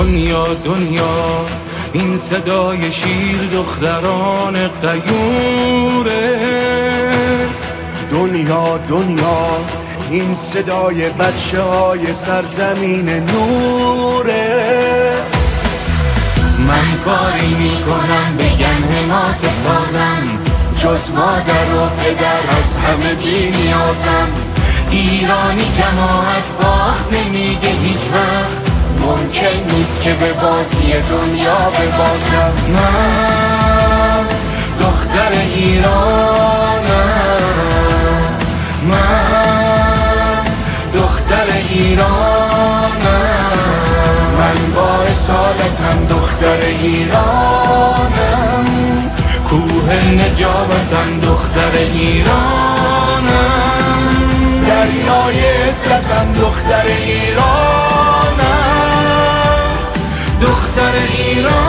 دنیا دنیا این صدای شیر دختران غیوره. دنیا دنیا این صدای بچه های سرزمین نوره. من کاری میکنم بگن حماس سازم، جز مادر و پدر از همه بی نیازم. ایرانی جماعت باخت نمیگه هیچ وقت، ممکن نیست که به بازی دنیا ببازم. من دختر ایرانم، من دختر ایرانم، من با اصالتم دختر ایرانم. کوه نجابتم دختر ایرانم، دریای عزتم دختر ایرانم. دختر ایران.